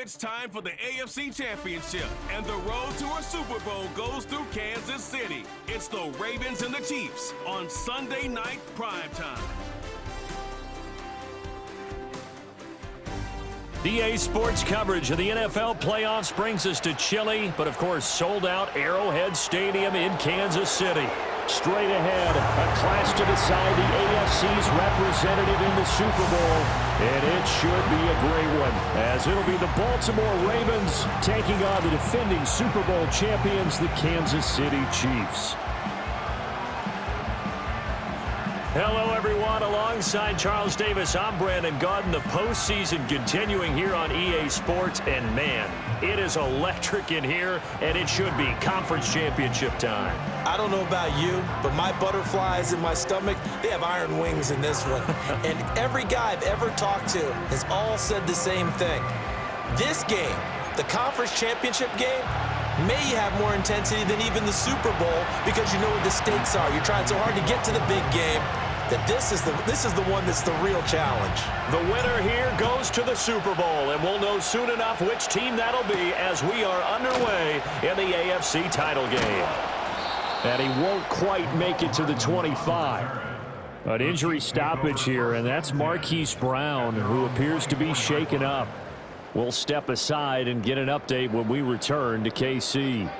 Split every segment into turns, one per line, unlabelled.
It's time for the AFC Championship, and the road to a Super Bowl goes through Kansas City. It's the Ravens and the Chiefs on Sunday night primetime.
EA Sports coverage of the NFL playoffs brings us to chilly, but of course sold-out Arrowhead Stadium in Kansas City. Straight ahead, a clash to decide the AFC's representative in the Super Bowl, and it should be a great one, as it'll be the Baltimore Ravens taking on the defending Super Bowl champions, the Kansas City Chiefs. Hello, everyone. Alongside Charles Davis, I'm Brandon Gaudin. The postseason continuing here on EA Sports, and man, it is electric in here, and it should be conference championship time.
I don't know about you, but my butterflies in my stomach, they have iron wings in this one. And every guy I've ever talked to has all said the same thing. This game, the conference championship game, may have more intensity than even the Super Bowl because you know what the stakes are. You're trying so hard to get to the big game that this is the one that's the real challenge.
The winner here goes to the Super Bowl, and we'll know soon enough which team that'll be as we are underway in the AFC title game. And he won't quite make it to the 25. An injury stoppage here, and that's Marquise Brown, who appears to be shaken up. We'll step aside and get an update when we return to KC.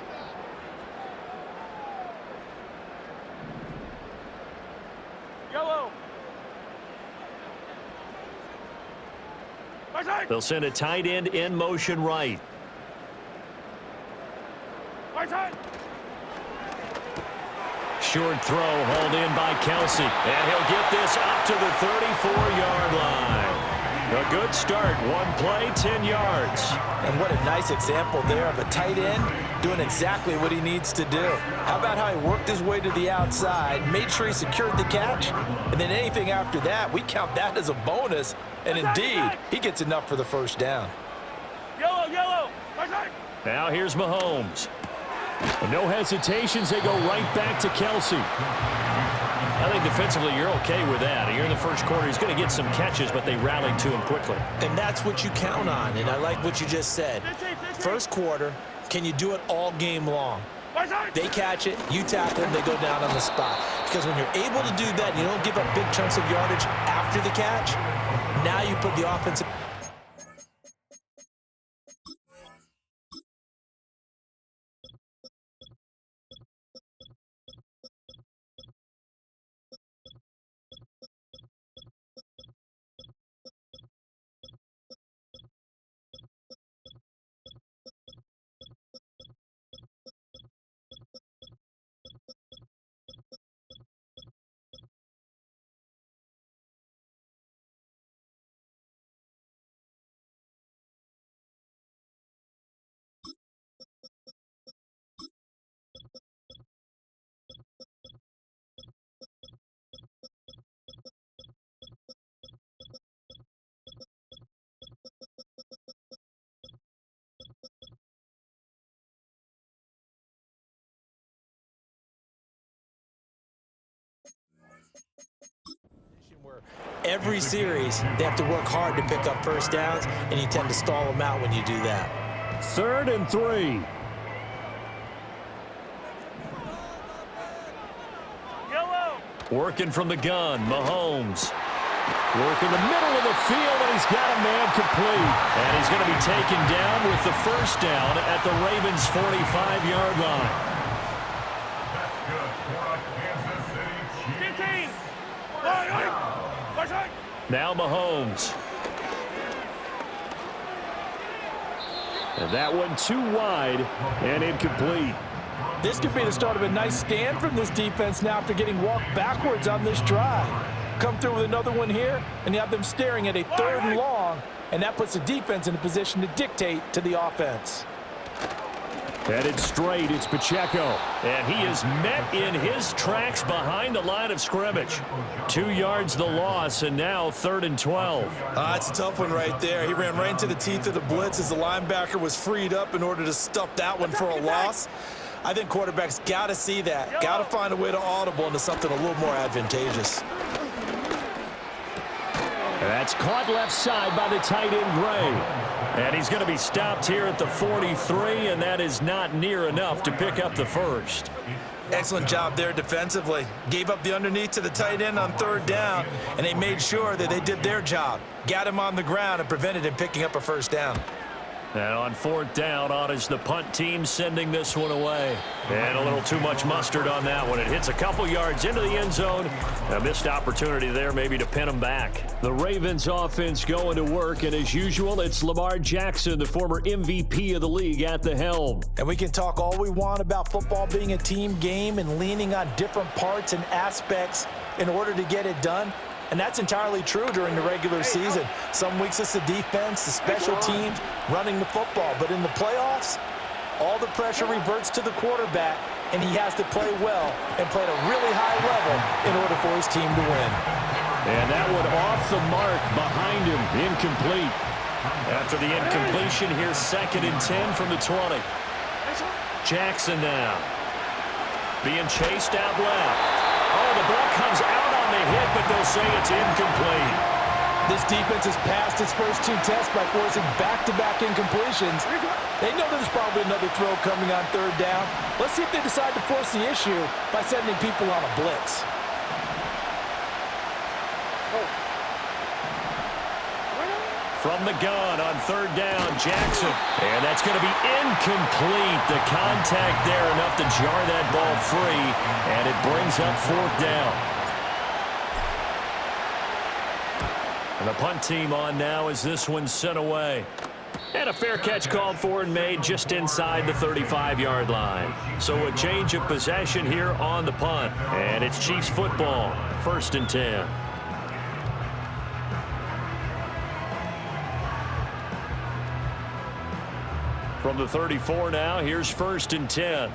Yellow.
They'll send a tight end in motion right. Short throw hauled in by Kelsey, and he'll get this up to the 34-yard line. A good start, one play, 10 yards.
And what a nice example there of a tight end doing exactly what he needs to do. How about how he worked his way to the outside, made sure he secured the catch, and then anything after that, we count that as a bonus. And indeed, he gets enough for the first down.
Yellow.
Now here's Mahomes. And no hesitations, they go right back to Kelsey. I think defensively you're okay with that. Here in the first quarter, he's going to get some catches, but they rallied to him quickly.
And that's what you count on, and I like what you just said. First quarter, can you do it all game long? They catch it, you tackle them, they go down on the spot. Because when you're able to do that, you don't give up big chunks of yardage after the catch, now you put the offensive... where every series they have to work hard to pick up first downs, and you tend to stall them out when you do that.
3rd and 3.
Yellow.
Working from the gun, Mahomes. Working the middle of the field, and he's got a man complete. And he's going to be taken down with the first down at the Ravens' 45-yard line. Now Mahomes. And that one too wide and incomplete.
This could be the start of a nice stand from this defense now after getting walked backwards on this drive. Come through with another one here, and you have them staring at a 3rd and long, and that puts the defense in a position to dictate to the offense.
Headed straight, it's Pacheco. And he is met in his tracks behind the line of scrimmage. 2 yards the loss, and now 3rd and 12.
That's a tough one right there. He ran right into the teeth of the blitz as the linebacker was freed up in order to stuff that one for a loss. I think quarterbacks got to see that. Got to find a way to audible into something a little more advantageous.
That's caught left side by the tight end, Gray. And he's going to be stopped here at the 43, and that is not near enough to pick up the first.
Excellent job there defensively. Gave up the underneath to the tight end on 3rd down, and they made sure that they did their job. Got him on the ground and prevented him picking up a first down.
And on 4th down, on is the punt team sending this one away. And a little too much mustard on that one. It hits a couple yards into the end zone. A missed opportunity there maybe to pin them back. The Ravens offense going to work, and as usual, it's Lamar Jackson, the former MVP of the league, at the helm.
And we can talk all we want about football being a team game and leaning on different parts and aspects in order to get it done. And that's entirely true during the regular season. Some weeks it's the defense, the special teams, running the football. But in the playoffs, all the pressure reverts to the quarterback, and he has to play well and play at a really high level in order for his team to win.
And that one off the mark behind him, incomplete. After the incompletion, here's 2nd and 10 from the 20. Jackson now. Being chased out left. Oh, the ball comes out on the hit, but they'll say it's incomplete.
This defense has passed its first 2 tests by forcing back-to-back incompletions. They know there's probably another throw coming on 3rd down. Let's see if they decide to force the issue by sending people on a blitz.
From the gun on 3rd down, Jackson. And that's going to be incomplete. The contact there enough to jar that ball free, and it brings up 4th down. And the punt team on now as this one's sent away. And a fair catch called for and made just inside the 35-yard line. So a change of possession here on the punt. And it's Chiefs football, 1st and 10. From the 34 now, here's 1st and 10.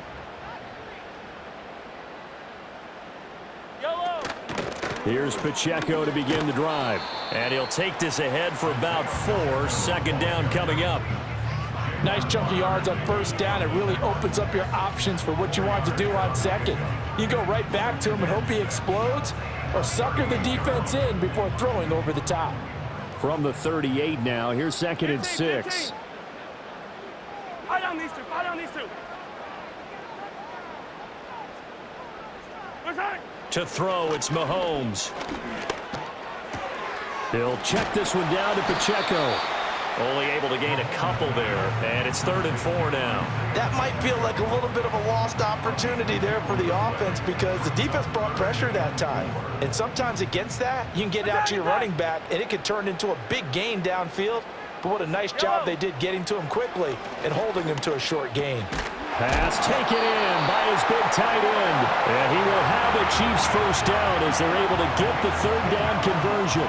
Here's Pacheco to begin the drive. And he'll take this ahead for about 4. 2nd down coming up.
Nice chunky yards on 1st down. It really opens up your options for what you want to do on 2nd. You go right back to him and hope he explodes, or sucker the defense in before throwing over the top.
From the 38 now, here's 2nd and 6.
Fight on these two. Fight on these two.
To throw, it's Mahomes. He'll check this one down to Pacheco. Only able to gain a couple there, and it's 3rd and 4 now.
That might feel like a little bit of a lost opportunity there for the offense because the defense brought pressure that time. And sometimes against that, you can get out to your running back, and it can turn into a big gain downfield. But what a nice job they did getting to him quickly and holding him to a short gain.
Pass taken in by his big tight end. And he will have the Chiefs first down as they're able to get the 3rd down conversion.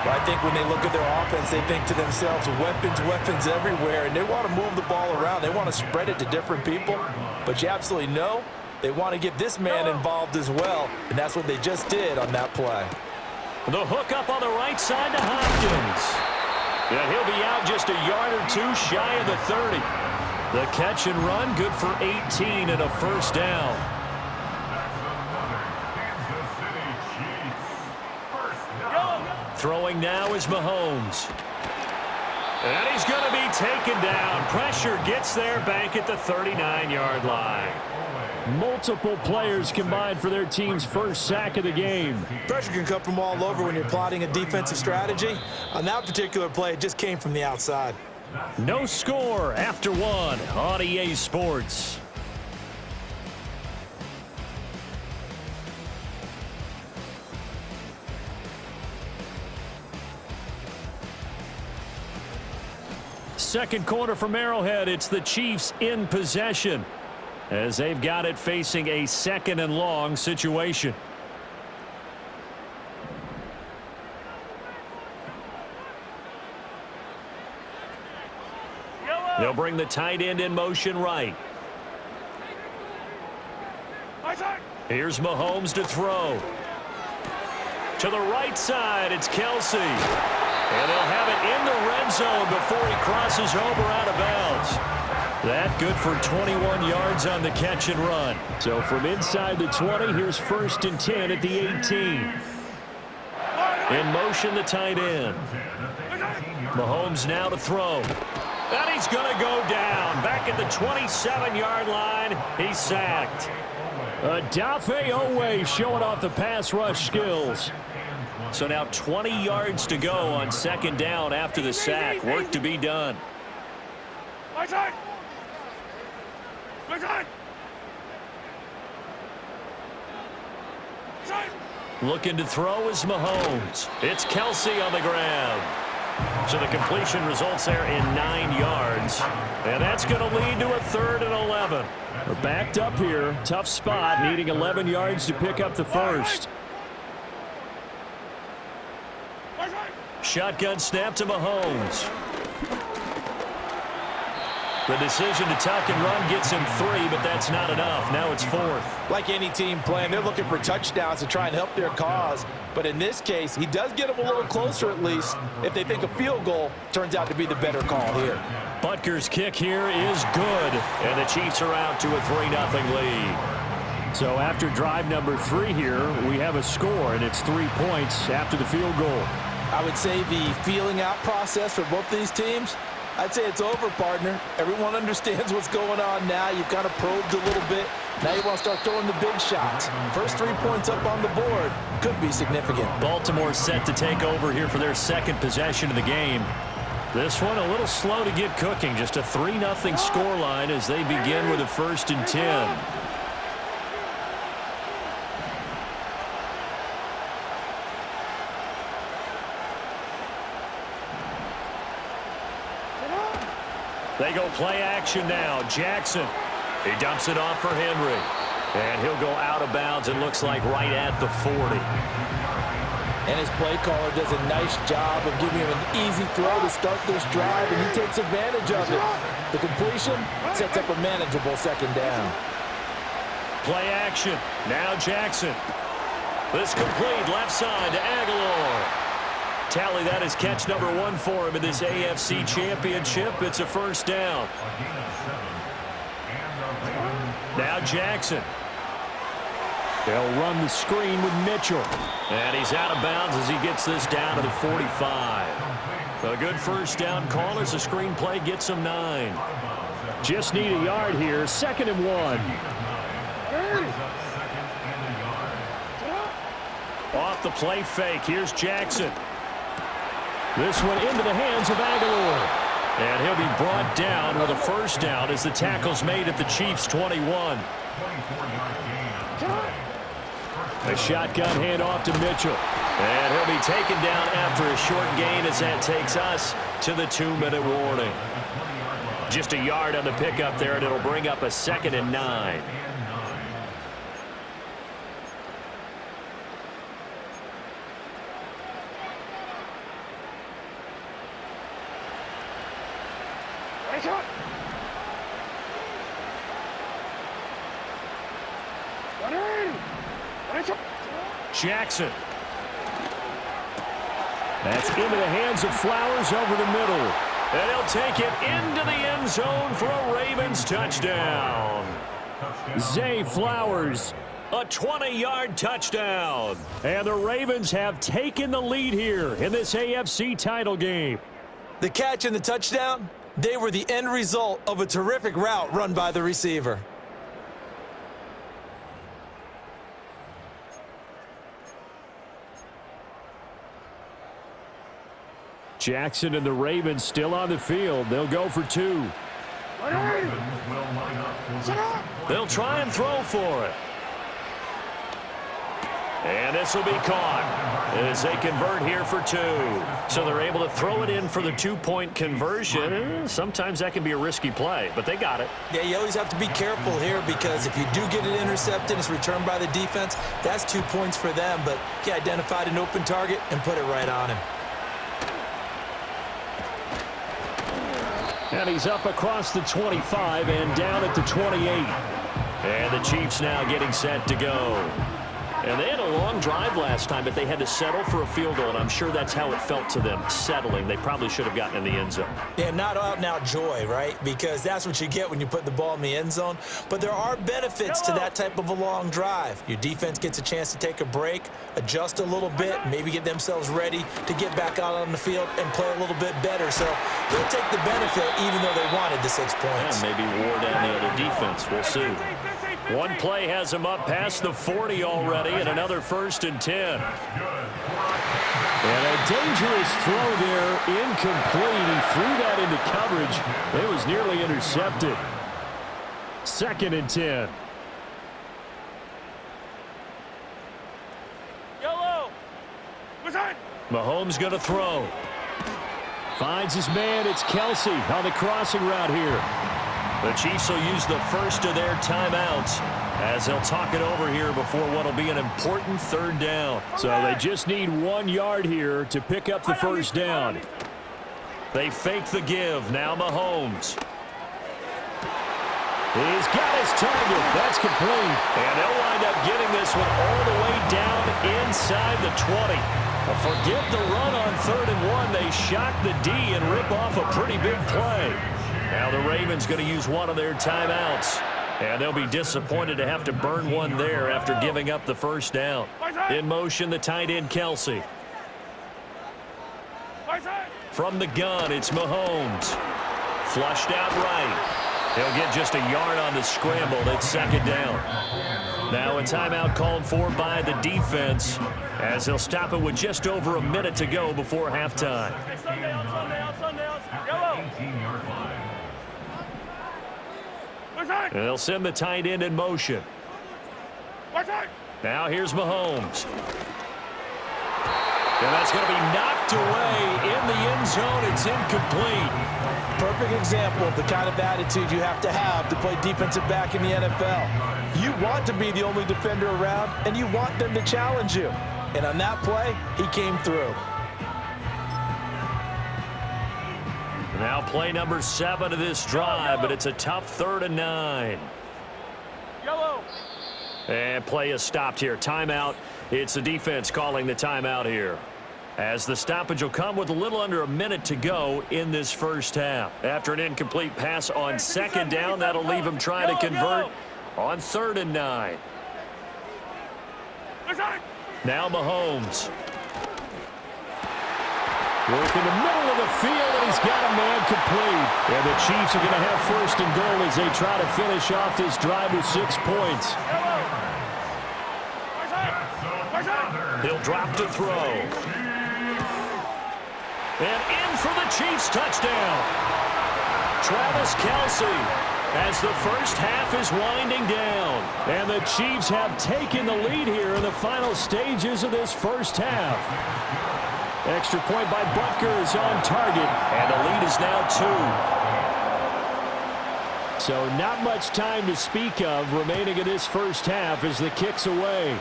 But I think when they look at their offense, they think to themselves, weapons everywhere, and they want to move the ball around. They want to spread it to different people. But you absolutely know they want to get this man involved as well, and that's what they just did on that play.
The hook up on the right side to Hopkins. And he'll be out just a yard or 2 shy of the 30. The catch and run, good for 18 and a first down. Throwing now is Mahomes. And he's going to be taken down. Pressure gets there back at the 39-yard line. Multiple players combined for their team's first sack of the game.
Pressure can come from all over when you're plotting a defensive strategy. On that particular play, it just came from the outside.
No score after 1 on EA Sports. Second quarter from Arrowhead, it's the Chiefs in possession as they've got it facing a 2nd and long situation. They'll bring the tight end in motion right. Here's Mahomes to throw. To the right side, it's Kelsey. And they'll have it in the red zone before he crosses over out of bounds. That good for 21 yards on the catch and run. So from inside the 20, here's 1st and 10 at the 18. In motion, the tight end. Mahomes now to throw. And he's going to go down. Back at the 27-yard line, he's sacked. Adafe Owe showing off the pass rush skills. So now 20 yards to go on second down after the sack. Work to be done.
My side. My side. Side.
Looking to throw is Mahomes. It's Kelsey on the ground. So the completion results there in 9 yards. And that's going to lead to a 3rd and 11. We're backed up here. Tough spot, needing 11 yards to pick up the first. Shotgun snap to Mahomes. The decision to tuck and run gets him 3, but that's not enough. Now it's 4th.
Like any team playing, they're looking for touchdowns to try and help their cause. But in this case, he does get them a little closer at least if they think a field goal turns out to be the better call here.
Butker's kick here is good, and the Chiefs are out to a 3-0 lead. So after drive number 3 here, we have a score, and it's 3 points after the field goal.
I would say the feeling out process for both these teams, I'd say it's over, partner. Everyone understands what's going on now. You've kind of probed a little bit. Now you want to start throwing the big shots. First 3 points up on the board could be significant.
Baltimore set to take over here for their second possession of the game. This one a little slow to get cooking. Just a 3-0 scoreline as they begin with a 1st and 10. They go play action now. Jackson. He dumps it off for Henry. And he'll go out of bounds, it looks like, right at the 40.
And his play caller does a nice job of giving him an easy throw to start this drive, and he takes advantage of it. The completion sets up a manageable second down.
Play action. Now Jackson. This complete left side to Aguilar. Tally, that is catch number 1 for him in this AFC Championship. It's a 1st down. Now Jackson. They'll run the screen with Mitchell. And he's out of bounds as he gets this down to the 45. A good 1st down call as the screen play gets him 9. Just need a yard here. 2nd and 1. Off the play fake. Here's Jackson. This one into the hands of Aguilar. And he'll be brought down with a 1st down as the tackle's made at the Chiefs' 21. A shotgun handoff to Mitchell. And he'll be taken down after a short gain as that takes us to the 2-minute warning. Just a yard on the pickup there, and it'll bring up a 2nd and 9. Jackson. That's into the hands of Flowers over the middle. And he'll take it into the end zone for a Ravens touchdown. Zay Flowers, a 20-yard touchdown. And the Ravens have taken the lead here in this AFC title game.
The catch and the touchdown, they were the end result of a terrific route run by the receiver.
Jackson and the Ravens still on the field. They'll go for 2. They'll try and throw for it. And this will be caught as they convert here for 2. So they're able to throw it in for the 2-point conversion. Sometimes that can be a risky play, but they got it.
Yeah, you always have to be careful here because if you do get it intercepted, it's returned by the defense, that's 2 points for them. But he identified an open target and put it right on him.
And he's up across the 25 and down at the 28. And the Chiefs now getting set to go. And they had a long drive last time, but they had to settle for a field goal, and I'm sure that's how it felt to them, settling. They probably should have gotten in the end zone.
Yeah, not out-and-out joy, right? Because that's what you get when you put the ball in the end zone. But there are benefits to that type of a long drive. Your defense gets a chance to take a break, adjust a little bit, maybe get themselves ready to get back out on the field and play a little bit better. So they'll take the benefit even though they wanted the 6 points.
Yeah, maybe wore down the other defense. We'll see. One play has him up past the 40 already, and another 1st and 10.
And a dangerous throw there, incomplete. He threw that into coverage. It was nearly intercepted. 2nd and 10.
Yellow.
Mahomes going to throw.
Finds his man. It's Kelsey on the crossing route here.
The Chiefs will use the first of their timeouts as they'll talk it over here before what will be an important 3rd down.
So they just need 1 yard here to pick up the 1st down.
They fake the give. Now Mahomes.
He's got his target. That's complete.
And they'll wind up getting this one all the way down inside the 20. Forget the run on 3rd and 1. They shock the D and rip off a pretty big play. Now the Ravens going to use one of their timeouts. And they'll be disappointed to have to burn one there after giving up the 1st down. In motion, the tight end, Kelsey. From the gun, it's Mahomes. Flushed out right. He'll get just a yard on the scramble. It's 2nd down. Now a timeout called for by the defense as they'll stop it with just over a minute to go before halftime. And they'll send the tight end in motion. Now here's Mahomes. And that's going to be knocked away in the end zone. It's incomplete.
Perfect example of the kind of attitude you have to play defensive back in the NFL. You want to be the only defender around, and you want them to challenge you. And on that play, he came through.
Now play number 7 of this drive, but it's a tough 3rd and 9.
Yellow.
And play is stopped here. Timeout. It's the defense calling the timeout here, as the stoppage will come with a little under a minute to go in this 1st half. After an incomplete pass on 2nd down, that'll leave him trying to convert on 3rd and 9. Now Mahomes.
Work in the middle of the field, and he's got a man complete. And the Chiefs are going to have 1st and goal as they try to finish off this drive with 6 points.
He'll drop to throw. And in for the Chiefs touchdown. Travis Kelsey as the 1st half is winding down.
And the Chiefs have taken the lead here in the final stages of this 1st half. Extra point by Butker is on target.
And the lead is now 2.
So not much time to speak of remaining in this 1st half as the kick's away.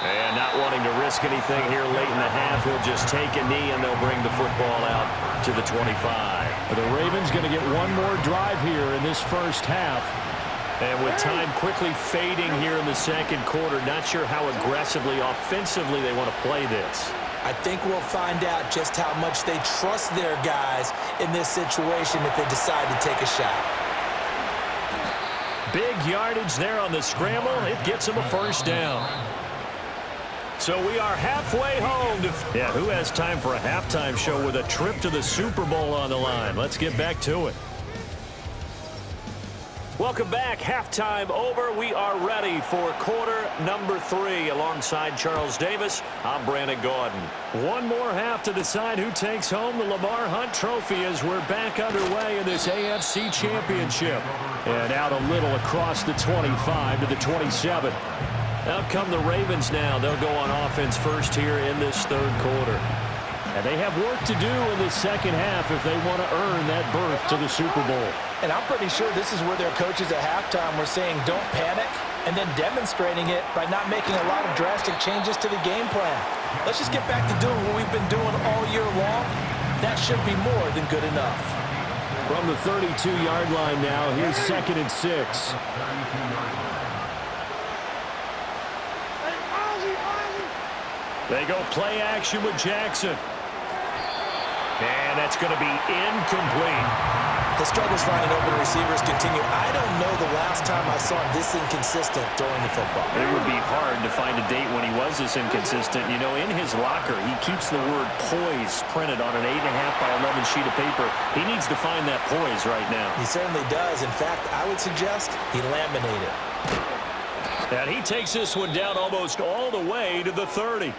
And not wanting to risk anything here late in the half, he'll just take a knee and they'll bring the football out to the 25.
The Ravens going to get one more drive here in this 1st half.
And with time quickly fading here in the 2nd quarter, not sure how aggressively, offensively they want to play this.
I think we'll find out just how much they trust their guys in this situation if they decide to take a shot.
Big yardage there on the scramble. It gets them a 1st down. So we are halfway home. Yeah, who has time for a halftime show with a trip to the Super Bowl on the line? Let's get back to it. Welcome back. Halftime over. We are ready for quarter number 3. Alongside Charles Davis, I'm Brandon Gaudin. One more half to decide who takes home the Lamar Hunt Trophy as we're back underway in this AFC Championship. And out a little across the 25 to the 27. Out come the Ravens now. They'll go on offense first here in this 3rd quarter.
And they have work to do in the 2nd half if they want to earn that berth to the Super Bowl.
And I'm pretty sure this is where their coaches at halftime were saying don't panic, and then demonstrating it by not making a lot of drastic changes to the game plan. Let's just get back to doing what we've been doing all year long. That should be more than good enough.
From the 32-yard line now, here's 2nd and 6.
They go play action with Jackson. And that's going to be incomplete.
The struggles finding open receivers continue. I don't know the last time I saw him this inconsistent throwing the football.
It would be hard to find a date when he was this inconsistent. You know, in his locker, he keeps the word poise printed on an 8.5 by 11 sheet of paper. He needs to find that poise right now.
He certainly does. In fact, I would suggest he laminated.
And he takes this one down almost all the way to the 30.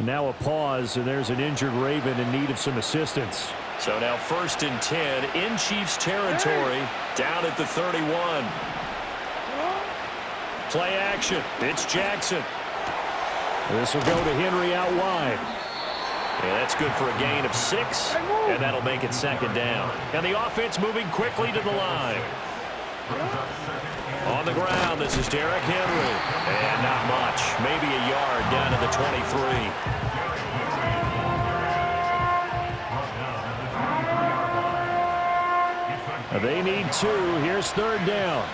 Now a pause, and there's an injured Raven in need of some assistance.
So now 1st and 10 in Chiefs territory, down at the 31. Play action. It's Jackson.
This will go to Henry out wide.
Yeah, that's good for a gain of 6, and that'll make it 2nd down. And the offense moving quickly to the line. On the ground, this is Derrick Henry. And not much. Maybe a yard down to the 23.
They need 2. Here's 3rd down.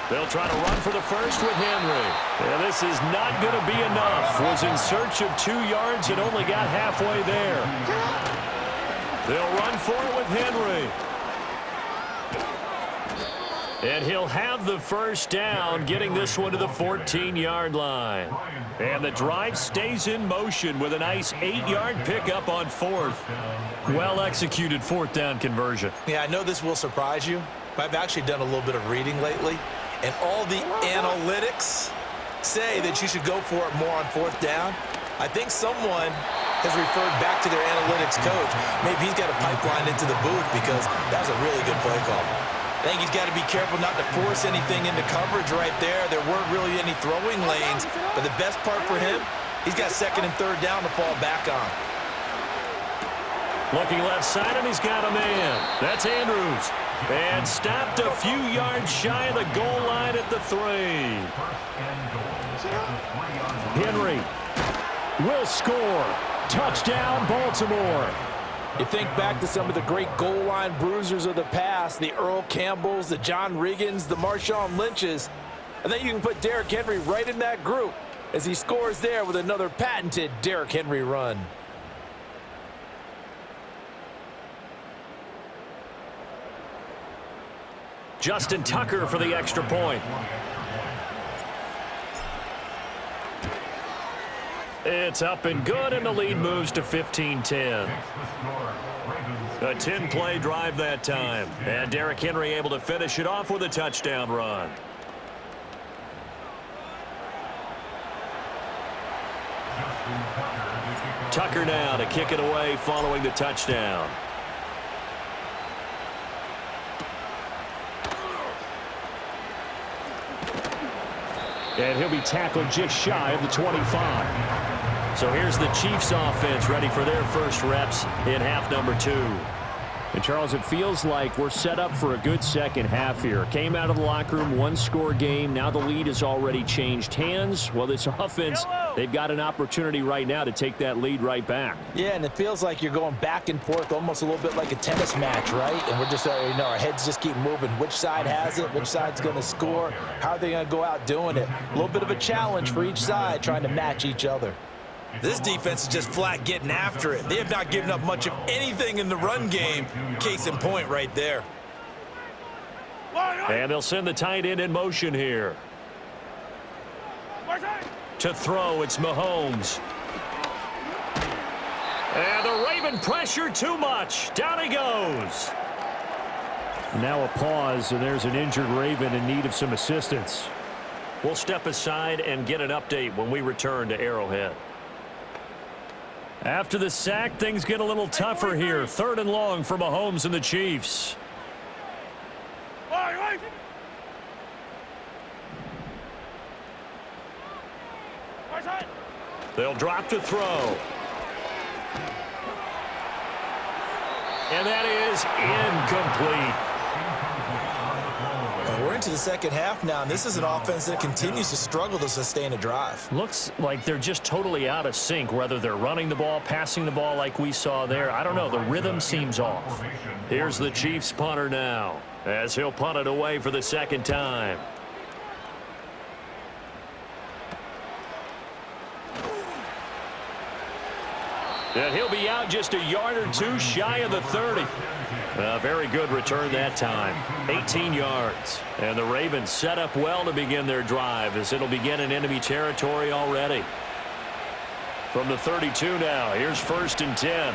They'll try to run for the first with Henry. Yeah, this is not going to be enough. Was in search of 2 yards and only got halfway there. They'll run for it with Henry. And he'll have the first down, getting this one to the 14-yard line. And the drive stays in motion with a nice 8-yard pickup on 4th. Well-executed 4th down conversion.
Yeah, I know this will surprise you, but I've actually done a little bit of reading lately, and all the analytics say that you should go for it more on 4th down. I think someone has referred back to their analytics coach. Maybe he's got a pipeline into the booth because that was a really good play call. I think he's got to be careful not to force anything into coverage right there. There weren't really any throwing lanes, but the best part for him, he's got 2nd and 3rd down to fall back on.
Looking left side, and he's got a man. That's Andrews. And stopped a few yards shy of the goal line at the 3.
Henry will score. Touchdown, Baltimore.
You think back to some of the great goal line bruisers of the past, the Earl Campbells, the John Riggins, the Marshawn Lynches. I think you can put Derrick Henry right in that group as he scores there with another patented Derrick Henry run.
Justin Tucker for the extra point. It's up and good, and the lead moves to 15-10. A 10-play drive that time. And Derrick Henry able to finish it off with a touchdown run. Tucker now to kick it away following the touchdown.
And he'll be tackled just shy of the 25.
So here's the Chiefs offense ready for their first reps in half number 2.
And, Charles, it feels like we're set up for a good second half here. Came out of the locker room, 1-score game. Now the lead has already changed hands. Well, this offense, they've got an opportunity right now to take that lead right back.
Yeah, and it feels like you're going back and forth almost a little bit like a tennis match, right? And we're just, our heads just keep moving. Which side has it? Which side's going to score? How are they going to go out doing it? A little bit of a challenge for each side trying to match each other. This defense is just flat getting after it. They have not given up much of anything in the run game. Case in point right there.
And they'll send the tight end in motion here. To throw, it's Mahomes. And the Raven pressure too much. Down he goes.
Now a pause, and there's an injured Raven in need of some assistance.
We'll step aside and get an update when we return to Arrowhead. After the sack, things get a little tougher here. 3rd and long for Mahomes and the Chiefs. They'll drop to throw. And that is incomplete.
We're into the second half now, and this is an offense that continues to struggle to sustain a drive.
Looks like they're just totally out of sync, whether they're running the ball, passing the ball like we saw there. I don't know. The rhythm seems off. Here's the Chiefs punter now, as he'll punt it away for the 2nd time. And he'll be out just a yard or two shy of the 30. A very good return that time. 18 yards. And the Ravens set up well to begin their drive as it'll begin in enemy territory already. From the 32 now, here's 1st and 10.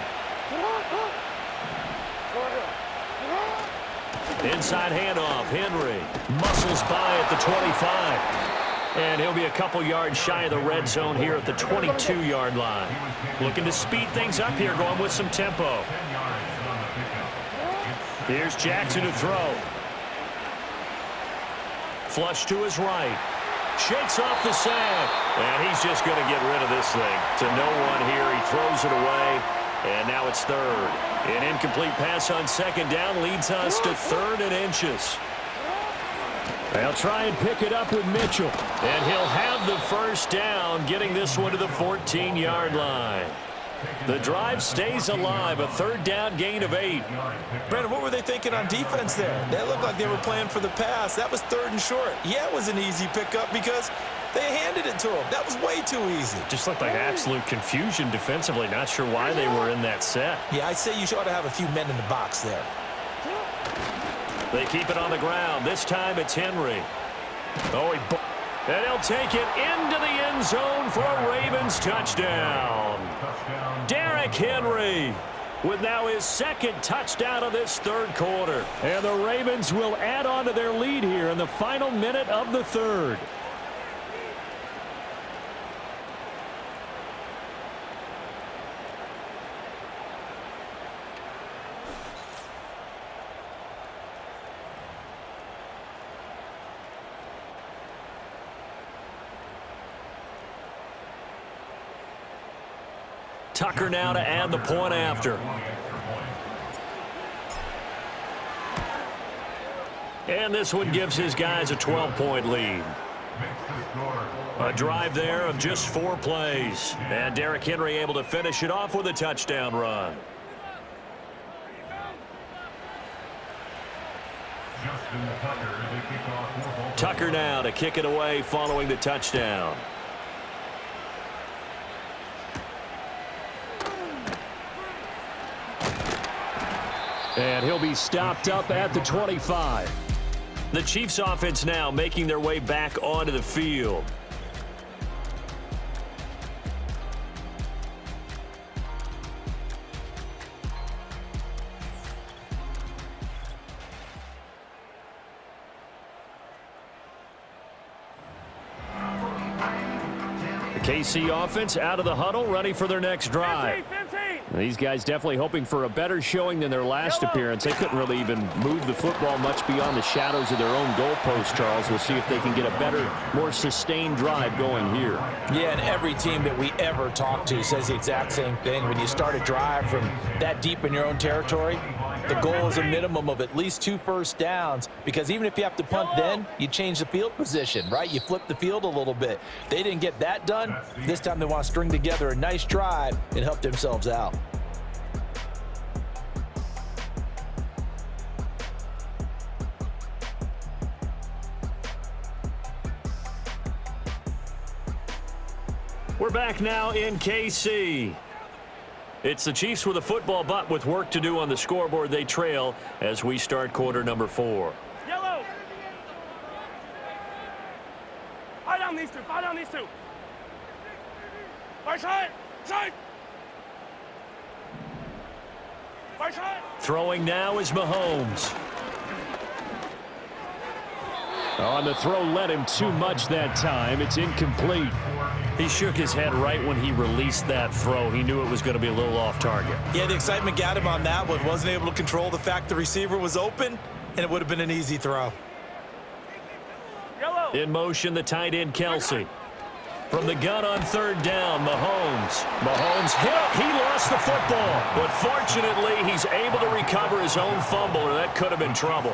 Inside handoff, Henry muscles by at the 25. And he'll be a couple yards shy of the red zone here at the 22-yard line. Looking to speed things up here, going with some tempo. Here's Jackson to throw. Flush to his right. Shakes off the sack. And he's just going to get rid of this thing to no one here. He throws it away. And now it's 3rd. An incomplete pass on 2nd down leads us to 3rd and inches. They'll try and pick it up with Mitchell. And he'll have the 1st down, getting this one to the 14-yard line. The drive stays alive, a 3rd down gain of 8.
Brandon, what were they thinking on defense there? They looked like they were playing for the pass. That was 3rd and short. Yeah, it was an easy pickup because they handed it to him. That was way too easy.
Just looked like absolute confusion defensively. Not sure why they were in that set.
Yeah, I'd say you ought to have a few men in the box there.
They keep it on the ground. This time it's Henry. And he'll take it into the end zone for a Ravens touchdown. Derrick Henry with now his 2nd touchdown of this 3rd quarter.
And the Ravens will add on to their lead here in the final minute of the 3rd.
Tucker now to add the point after. And this one gives his guys a 12-point lead. A drive there of just 4 plays. And Derrick Henry able to finish it off with a touchdown run. Tucker now to kick it away following the touchdown.
And he'll be stopped up at the 25.
The Chiefs offense now making their way back onto the field. The KC offense out of the huddle, ready for their next drive.
15.
These guys definitely hoping for a better showing than their last appearance. They couldn't really even move the football much beyond the shadows of their own goalpost, Charles. We'll see if they can get a better, more sustained drive going here.
Yeah, and every team that we ever talk to says the exact same thing. When you start a drive from that deep in your own territory, the goal is a minimum of at least 2 first downs, because even if you have to punt then, you change the field position, right? You flip the field a little bit. They didn't get that done. This time they want to string together a nice drive and help themselves out.
We're back now in KC. It's the Chiefs with a football, but with work to do on the scoreboard. They trail as we start quarter number 4.
Yellow. Fight down these two. Fight down these two. Right side. Side. Right side.
Throwing now is Mahomes.
On the throw led him too much that time. It's incomplete.
He shook his head right when he released that throw. He knew it was going to be a little off target.
Yeah, the excitement got him on that one. Wasn't able to control the fact the receiver was open, and it would have been an easy throw.
Yellow.
In motion, the tight end, Kelsey. From the gun on 3rd down, Mahomes hit. He lost the football. But fortunately, he's able to recover his own fumble, or that could have been trouble.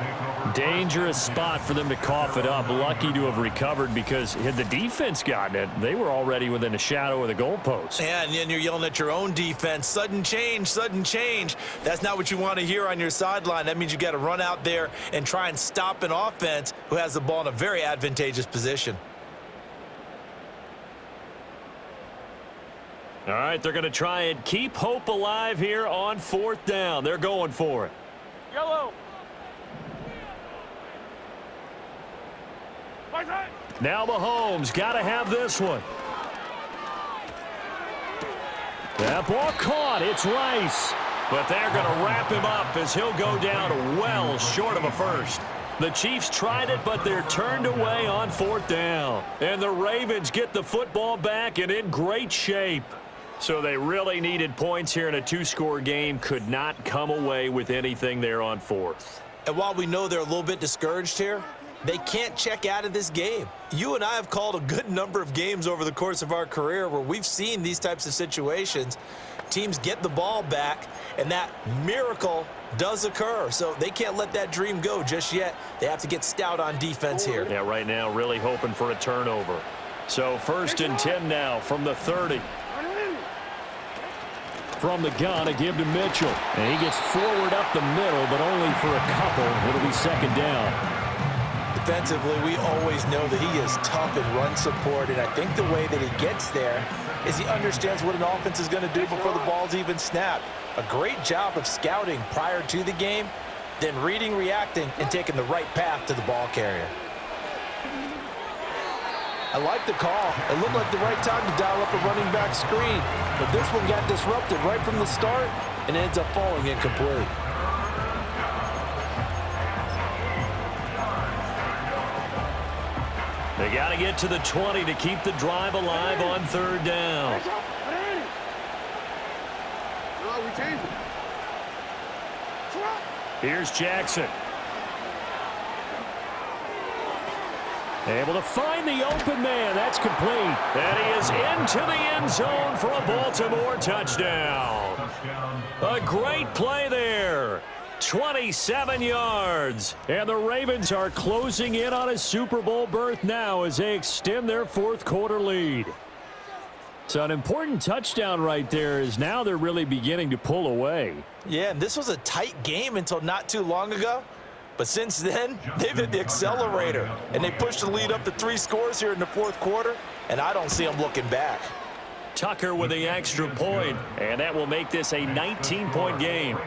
Dangerous spot for them to cough it up. Lucky to have recovered, because had the defense gotten it, they were already within a shadow of the goalpost.
Yeah, and then you're yelling at your own defense. Sudden change, sudden change. That's not what you want to hear on your sideline. That means you got to run out there and try and stop an offense who has the ball in a very advantageous position.
All right, they're going to try and keep hope alive here on 4th down. They're going for it.
Yellow.
Now Mahomes got to have this one. That ball caught. It's Rice. But they're going to wrap him up as he'll go down well short of a first. The Chiefs tried it, but they're turned away on 4th down. And the Ravens get the football back and in great shape. So they really needed points here in a 2-score game. Could not come away with anything there on 4th.
And while we know they're a little bit discouraged here, they can't check out of this game. You and I have called a good number of games over the course of our career where we've seen these types of situations. Teams get the ball back, and that miracle does occur. So they can't let that dream go just yet. They have to get stout on defense here.
Yeah, right now really hoping for a turnover. So 1st and 10 now from the 30.
From the gun, a give to Mitchell. And he gets forward up the middle, but only for a couple. It'll be 2nd down.
Defensively, we always know that he is tough in run support, and I think the way that he gets there is he understands what an offense is going to do before the ball's even snapped. A great job of scouting prior to the game, then reading, reacting, and taking the right path to the ball carrier. I like the call. It looked like the right time to dial up a running back screen, but this one got disrupted right from the start and ends up falling incomplete.
They got to get to the 20 to keep the drive alive on 3rd down. Here's Jackson. Able to find the open man. That's complete. And he is into the end zone for a Baltimore touchdown. A great play there. 27 yards. And the Ravens are closing in on a Super Bowl berth now as they extend their 4th quarter lead. So an important touchdown right there is now they're really beginning to pull away.
Yeah, and this was a tight game until not too long ago. But since then, they've hit the accelerator, and they pushed the lead up to 3 scores here in the 4th quarter, and I don't see them looking back.
Tucker with the extra point, and that will make this a 19-point game.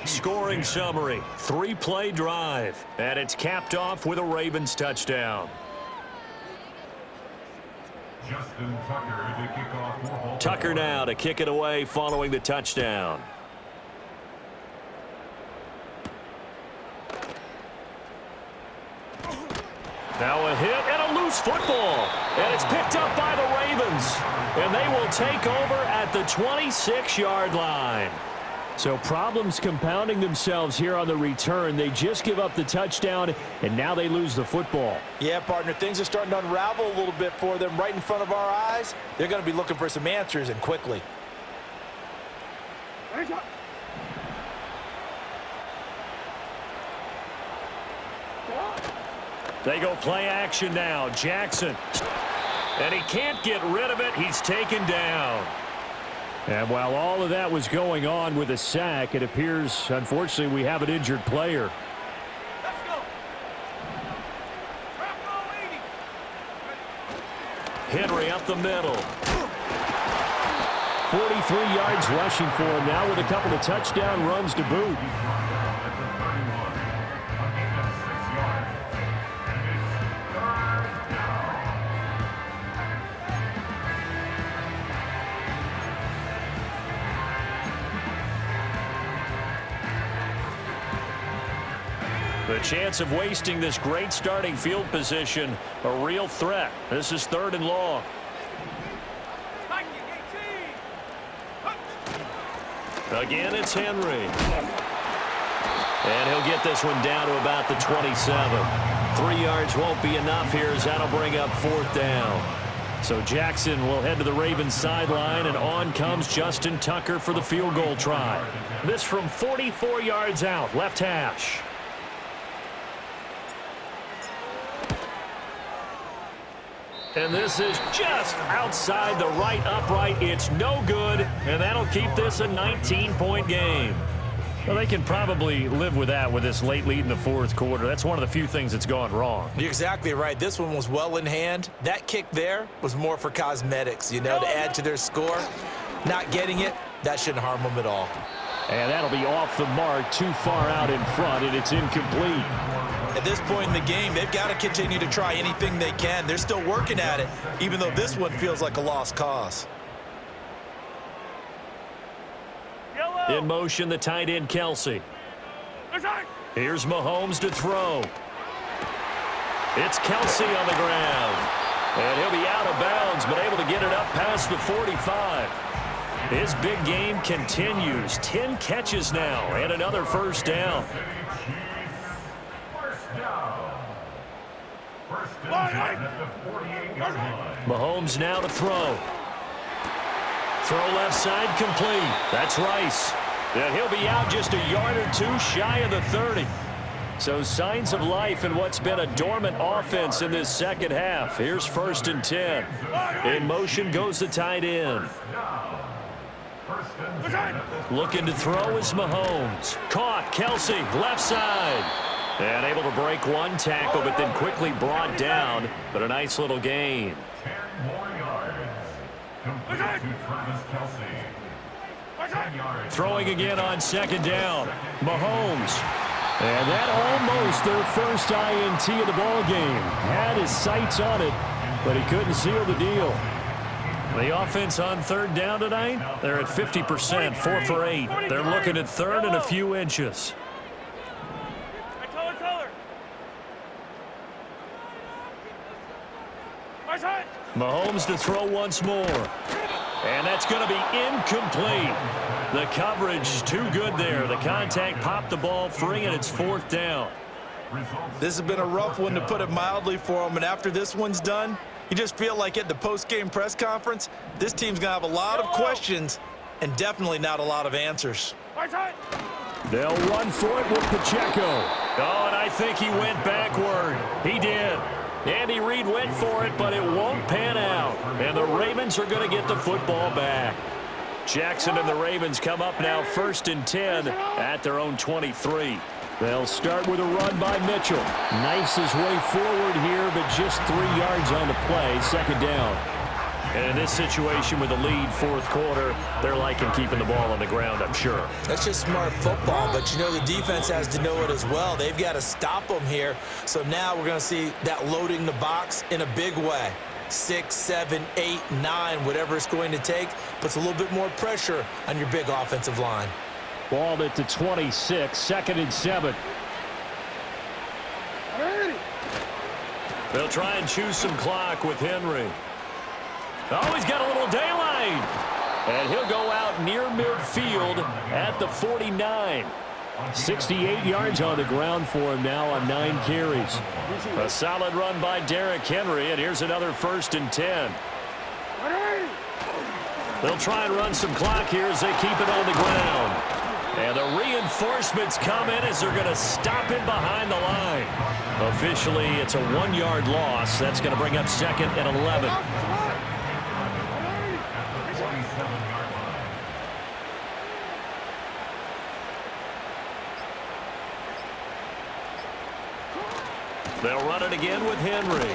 Scoring summary, 3-play drive, and it's capped off with a Ravens touchdown. Tucker now to kick it away following the touchdown. Now a hit and a loose football, and it's picked up by the Ravens, and they will take over at the 26-yard line.
So problems compounding themselves here on the return. They just give up the touchdown, and now they lose the football.
Yeah, partner, things are starting to unravel a little bit for them right in front of our eyes. They're going to be looking for some answers, and quickly.
They go play action now. Jackson. And he can't get rid of it. He's taken down.
And while all of that was going on with a sack, it appears, unfortunately, we have an injured player.
Let's go.
Henry up the middle.
43 yards rushing for him now with a couple of touchdown runs to boot.
The chance of wasting this great starting field position, a real threat. This is 3rd and long. Again, it's Henry. And he'll get this one down to about the 27. 3 yards won't be enough here as that'll bring up 4th down. So Jackson will head to the Ravens sideline, and on comes Justin Tucker for the field goal try. This from 44 yards out, left hash. And this is just outside the right upright. It's no good, and that'll keep this a 19-point game. Well, they can probably live with that with this late lead in the fourth quarter. That's one of the few things that's gone wrong.
You're exactly right. This one was well in hand. That kick there was more for cosmetics, to add to their score. Not getting it, that shouldn't harm them at all.
And that'll be off the mark, too far out in front, and it's incomplete.
At this point in the game, they've got to continue to try anything they can. They're still working at it, even though this one feels like a lost cause.
In motion, the tight end, Kelsey. Here's Mahomes to throw. It's Kelsey on the ground. And he'll be out of bounds, but able to get it up past the 45. His big game continues. 10 catches now and another first down. Mahomes now to throw. Throw left side complete. That's Rice. And he'll be out just a yard or two shy of the 30. So signs of life in what's been a dormant offense in this second half. Here's 1st and 10. In motion goes the tight end. Looking to throw is Mahomes. Caught. Kelsey, left side. And able to break one tackle, but then quickly brought down. But a nice little gain. Throwing again on 2nd down. Mahomes. And that almost their first INT of the ball game. Had his sights on it, but he couldn't seal the deal. The offense on 3rd down tonight, they're at 50%, 4 for 8. They're looking at 3rd and a few inches. Mahomes to throw once more. And that's going to be incomplete. The coverage too good there. The contact popped the ball free, and it's 4th down.
This has been a rough one, to put it mildly, for them. And after this one's done, you just feel like at the post-game press conference, this team's going to have a lot of questions and definitely not a lot of answers.
They'll run for it with Pacheco. Oh, and I think he went backward. He did. Andy Reid went for it, but it won't pan out. And the Ravens are going to get the football back. Jackson and the Ravens come up now 1st and 10 at their own 23. They'll start with a run by Mitchell. Knifes his way forward here, but just 3 yards on the play. 2nd down. And in this situation with the lead, 4th quarter, they're liking keeping the ball on the ground, I'm sure.
That's just smart football, but the defense has to know it as well. They've got to stop them here. So now we're going to see that loading the box in a big way. 6, 7, 8, 9, whatever it's going to take, puts a little bit more pressure on your big offensive line.
Ball at the 26, 2nd and 7. They'll try and choose some clock with Henry. Oh, he's got a little daylight. And he'll go out near midfield at the 49. 68 yards on the ground for him now on 9 carries. A solid run by Derrick Henry, and here's another 1st and 10. They'll try and run some clock here as they keep it on the ground. And the reinforcements come in as they're going to stop him behind the line. Officially, it's a 1-yard loss. That's going to bring up 2nd and 11. They'll run it again with Henry.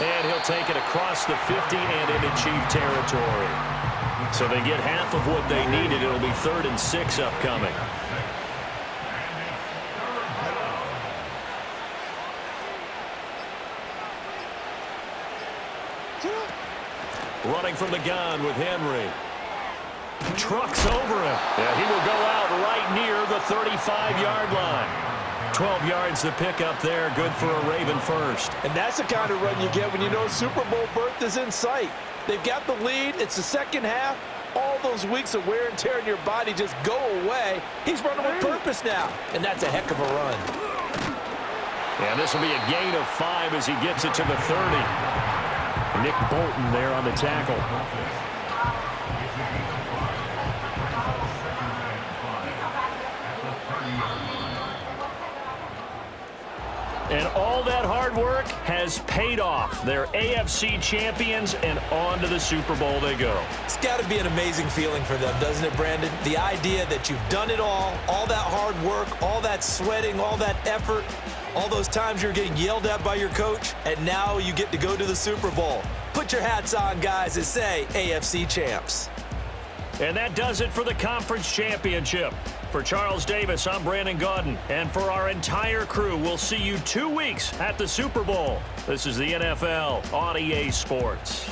And he'll take it across the 50 and into Chief territory. So they get half of what they needed. It'll be 3rd and 6 upcoming. Running from the gun with Henry. Trucks over him. Yeah, he will go out right near the 35-yard line. 12 yards to pick up there. Good for a Raven first.
And that's the kind of run you get when you know Super Bowl berth is in sight. They've got the lead. It's the second half. All those weeks of wear and tear in your body just go away. He's running with purpose now, and that's a heck of a run.
And this will be a gain of 5 as he gets it to the 30. Nick Bolton there on the tackle. And all that hard work has paid off. They're AFC champions, and on to the Super Bowl they go.
It's got to be an amazing feeling for them, doesn't it, Brandon? The idea that you've done it all that hard work, all that sweating, all that effort, all those times you're getting yelled at by your coach, and now you get to go to the Super Bowl. Put your hats on, guys, and say AFC champs.
And that does it for the conference championship. For Charles Davis, I'm Brandon Gaudin. And for our entire crew, we'll see you 2 weeks at the Super Bowl. This is the NFL on EA Sports.